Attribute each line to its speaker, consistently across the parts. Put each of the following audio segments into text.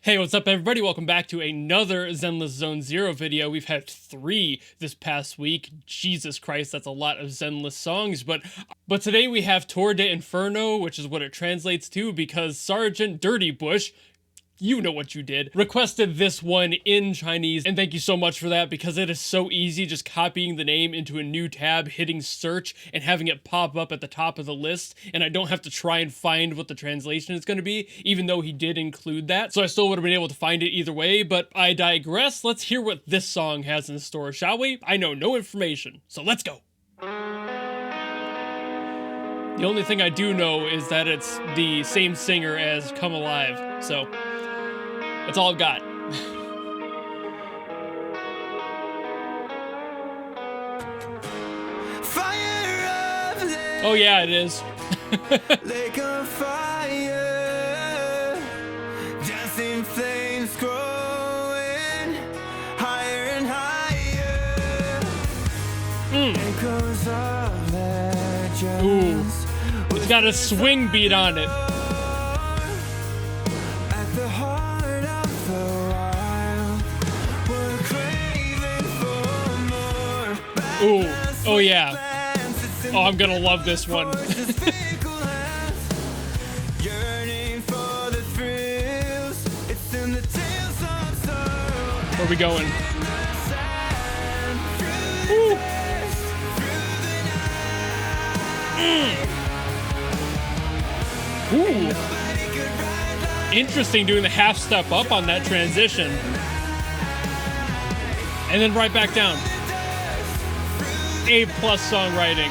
Speaker 1: Hey, what's up everybody? Welcome back to another Zenless Zone Zero video. We've had 3 this past week. Jesus Christ, that's a lot of Zenless songs, but today we have Tour de Inferno, which is what it translates to because Sergeant Dirty Bush, you know what you did, requested this one in Chinese, and thank you so much for that because it is so easy just copying the name into a new tab, hitting search, and having it pop up at the top of the list, and I don't have to try and find what the translation is going to be, even though he did include that, so I still would have been able to find it either way, but I digress. Let's hear what this song has in store, shall we? I know no information, so let's go! The only thing I do know is that it's the same singer as Come Alive, so that's all I've got. Oh yeah, it is.
Speaker 2: Lake of fire, dancing flames growing higher and higher. Echoes of legends.
Speaker 1: Ooh, it's got a swing beat on it.
Speaker 2: At the heart of the wild, we're craving for more.
Speaker 1: Ooh, oh yeah. Oh, I'm gonna love this one.
Speaker 2: Yearning for the thrills. It's in the tales of sorrow.
Speaker 1: Where are we going? Ooh. Ooh. Interesting doing the half step up on that transition. And then right back down. A+ songwriting.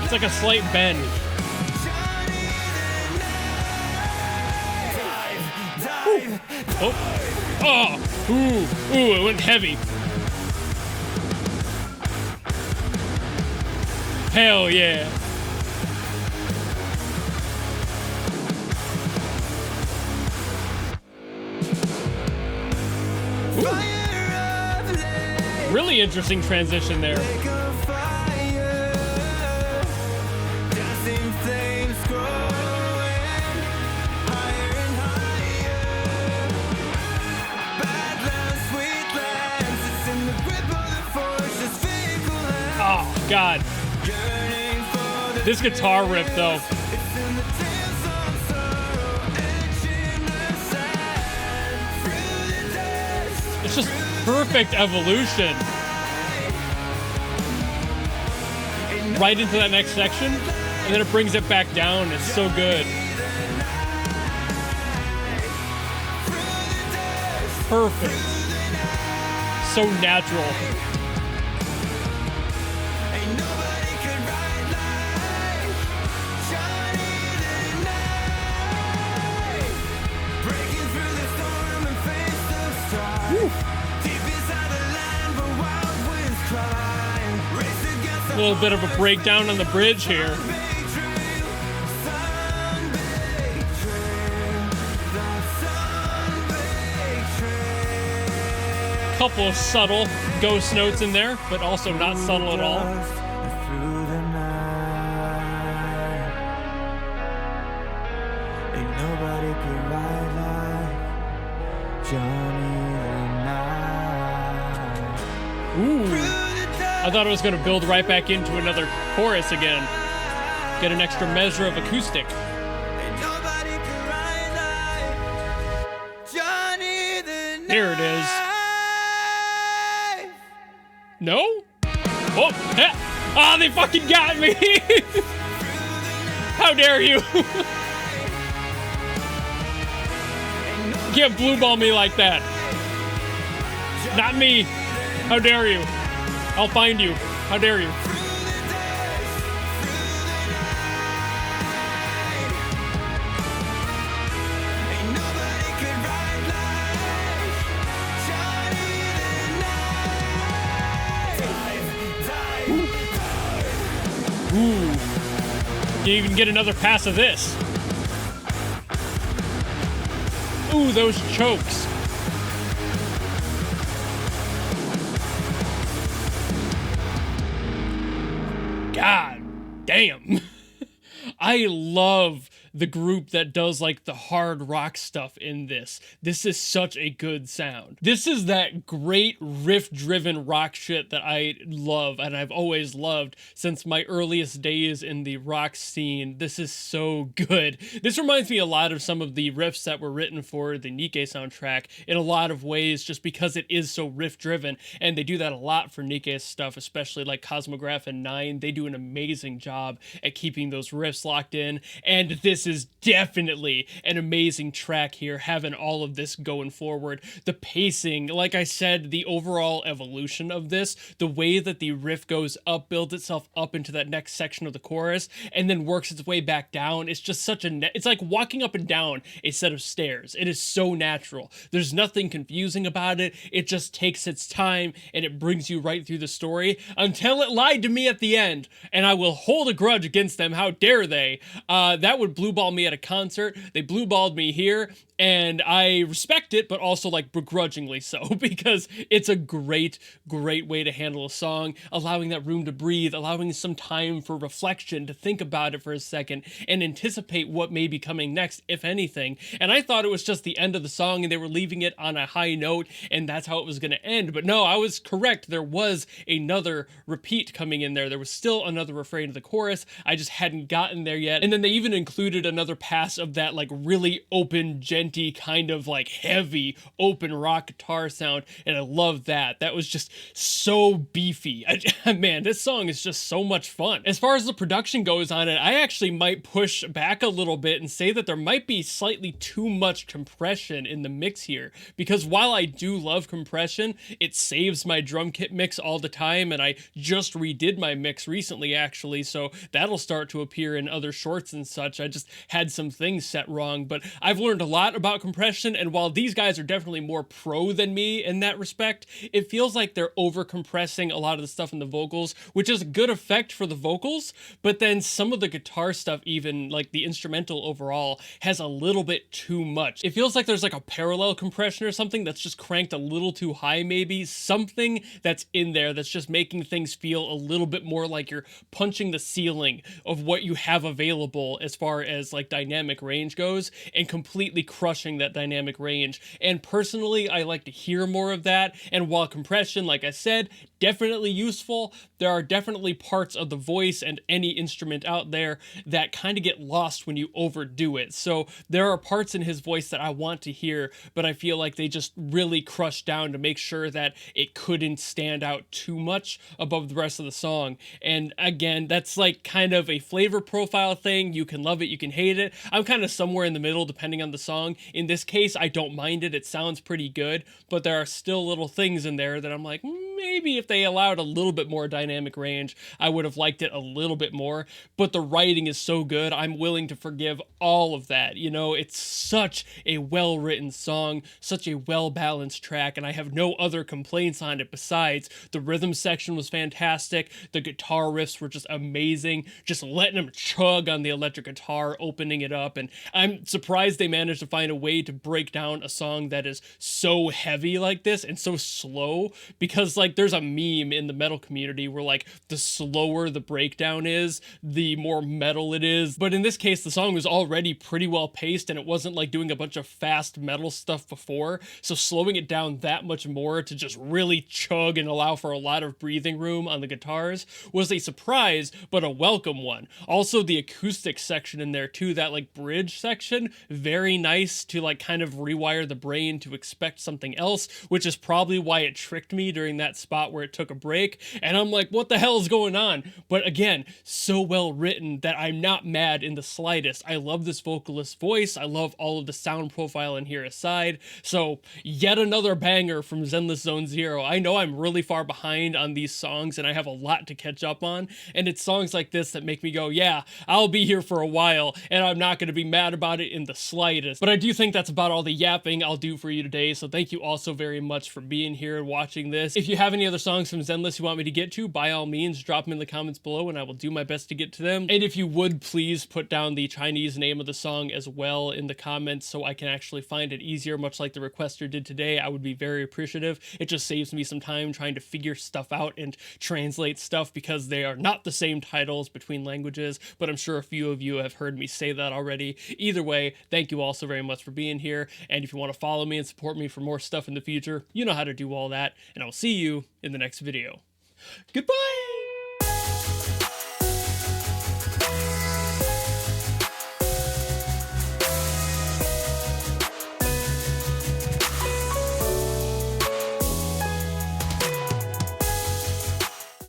Speaker 1: It's like a slight bend. Oh. Oh. Ooh. Ooh, it went heavy. Hell yeah. Ooh. Really interesting transition there. Oh, God. This guitar riff, though. It's just perfect evolution. Right into that next section, and then it brings it back down. It's so good. Perfect. So natural. A little bit of a breakdown on the bridge here. Couple of subtle ghost notes in there, but also not subtle at all. Ooh. I thought it was going to build right back into another chorus again. Get an extra measure of acoustic. Here it is. No? Oh, ah, they fucking got me! How dare you? You can't blue ball me like that. Not me. How dare you? I'll find you. How dare you? Ooh. You even get another pass of this. Ooh, those chokes. God damn. I love the group that does like the hard rock stuff in this. This is such a good sound. This is that great riff-driven rock shit that I love and I've always loved since my earliest days in the rock scene. This is so good. This reminds me a lot of some of the riffs that were written for the Nikke soundtrack in a lot of ways, just because it is so riff-driven, and they do that a lot for Nikke's stuff, especially like Cosmograph and 9. They do an amazing job at keeping those riffs locked in, and this is definitely an amazing track here, having all of this going forward. The pacing, like I said, the overall evolution of this, the way that the riff goes up, builds itself up into that next section of the chorus, and then works its way back down. It's just such a, it's like walking up and down a set of stairs. It is so natural. There's nothing confusing about it. It just takes its time, and it brings you right through the story until it lied to me at the end, and I will hold a grudge against them. How dare they? That would blue ball me at a concert. They blue balled me here, and I respect it, but also like begrudgingly so, because it's a great way to handle a song, allowing that room to breathe, allowing some time for reflection, to think about it for a second and anticipate what may be coming next, if anything. And I thought it was just the end of the song and they were leaving it on a high note and that's how it was going to end. But no, I was correct. There was another repeat coming in there. There was still another refrain of the chorus. I just hadn't gotten there yet. And then they even included another pass of that like really open, genty, kind of like heavy open rock guitar sound, and I love that. That was just so beefy. Man, this song is just so much fun. As far as the production goes on it, I actually might push back a little bit and say that there might be slightly too much compression in the mix here, because while I do love compression, it saves my drum kit mix all the time, and I just redid my mix recently actually, so that'll start to appear in other shorts and such. I just had some things set wrong, but I've learned a lot about compression, and while these guys are definitely more pro than me in that respect, it feels like they're over compressing a lot of the stuff in the vocals, which is a good effect for the vocals, but then some of the guitar stuff, even like the instrumental overall, has a little bit too much. It feels like there's like a parallel compression or something that's just cranked a little too high, maybe something that's in there that's just making things feel a little bit more like you're punching the ceiling of what you have available as far as like dynamic range goes, and completely crushing that dynamic range. And personally, I like to hear more of that. And while compression, like I said, definitely useful, there are definitely parts of the voice and any instrument out there that kind of get lost when you overdo it. So there are parts in his voice that I want to hear, but I feel like they just really crush down to make sure that it couldn't stand out too much above the rest of the song. And again, that's like kind of a flavor profile thing. You can love it, you can hate it. I'm kind of somewhere in the middle depending on the song. In this case, I don't mind it. It sounds pretty good, but there are still little things in there that I'm like, maybe if they allowed a little bit more dynamic range, I would have liked it a little bit more. But the writing is so good, I'm willing to forgive all of that. You know, it's such a well-written song, such a well-balanced track, and I have no other complaints on it besides the rhythm section was fantastic, the guitar riffs were just amazing, just letting them chug on the electric guitar, opening it up, and I'm surprised they managed to find a way to break down a song that is so heavy like this and so slow, because like there's a meme in the metal community where like the slower the breakdown is, the more metal it is. But in this case, the song was already pretty well paced and it wasn't like doing a bunch of fast metal stuff before. So slowing it down that much more to just really chug and allow for a lot of breathing room on the guitars was a surprise, but a welcome one. Also the acoustic section in there too, that like bridge section, very nice to like kind of rewire the brain to expect something else, which is probably why it tricked me during that spot where it took a break. And I'm like, what the hell is going on? But again, so well written that I'm not mad in the slightest. I love this vocalist's voice. I love all of the sound profile in here aside. So yet another banger from Zenless Zone Zero. I know I'm really far behind on these songs and I have a lot to catch up on. And it's songs like this that make me go, yeah, I'll be here for a while and I'm not going to be mad about it in the slightest. But I do think that's about all the yapping I'll do for you today. So thank you all so very much for being here and watching this. If you have have any other songs from Zenless you want me to get to, by all means, drop them in the comments below and I will do my best to get to them. And if you would, please put down the Chinese name of the song as well in the comments so I can actually find it easier, much like the requester did today. I would be very appreciative. It just saves me some time trying to figure stuff out and translate stuff because they are not the same titles between languages, but I'm sure a few of you have heard me say that already. Either way, thank you all so very much for being here, and if you want to follow me and support me for more stuff in the future, you know how to do all that, and I'll see you in the next video. Goodbye!